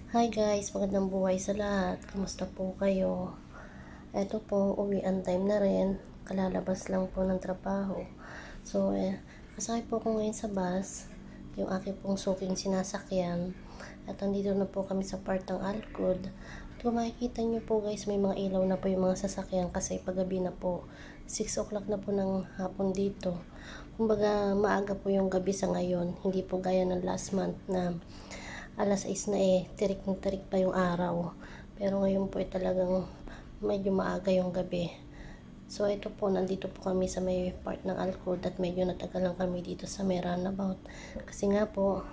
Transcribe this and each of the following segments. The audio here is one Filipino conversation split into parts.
Hi guys, magandang buhay sa lahat. Kamusta po kayo? Eto po, uwian time na rin. Kalalabas lang po ng trabaho. So, kasakay po ako ngayon sa bus. Yung aking pong suking sinasakyan. At andito na po kami sa part ng Alcod. At kung makikita nyo po guys, may mga ilaw na po yung mga sasakyan kasi paggabi na po. 6 o'clock na po ng hapon dito. Kumbaga, maaga po yung gabi sa ngayon. Hindi po gaya ng last month na alas 6 na tirik na tirik pa yung araw. Pero ngayon po talagang medyo maaga yung gabi. So ito po, nandito po kami sa may part ng Alcod at medyo natagal lang kami dito sa may runabout. Kasi nga po,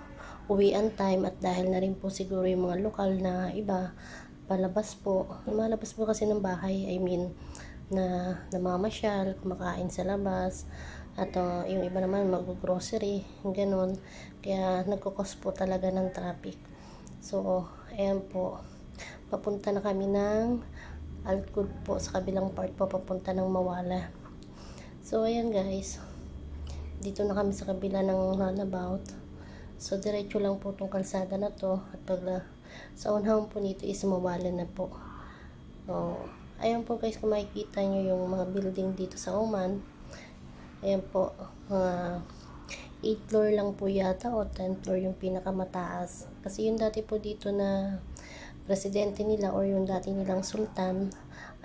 uwian time at dahil na rin po siguro yung mga lokal na iba, palabas po. Lumalabas po kasi ng bahay, na namamasyal, kumakain sa labas. At yung iba naman mag-grocery, ganun. Kaya nagkukos po talaga ng traffic. So, ayan po. Papunta na kami ng Alcod po, sa kabilang part po, papunta ng Mawala. So, ayan guys. Dito na kami sa kabila ng runabout. So, diretso lang po itong kalsada na to. At sa unahan po nito is Mawala na po. Ayan po guys, kung makikita nyo yung mga building dito sa Oman. Ayan po, 8 floor lang po yata o 10 floor yung pinakamataas. Kasi yung dati po dito na presidente nila or yung dati nilang sultan,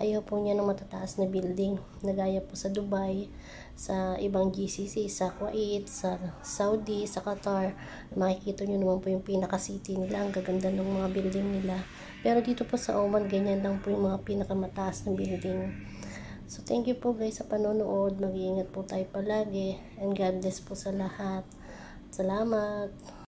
ayaw po niya ng matataas na building. Nagaya po sa Dubai, sa ibang GCC, sa Kuwait, sa Saudi, sa Qatar. Makikita nyo naman po yung pinaka-city nila. Ang gaganda ng mga building nila. Pero dito po sa Oman, ganyan lang po yung mga pinakamataas na building. So, thank you po guys sa panonood. Mag-iingat po tayo palagi. And God bless po sa lahat. Salamat.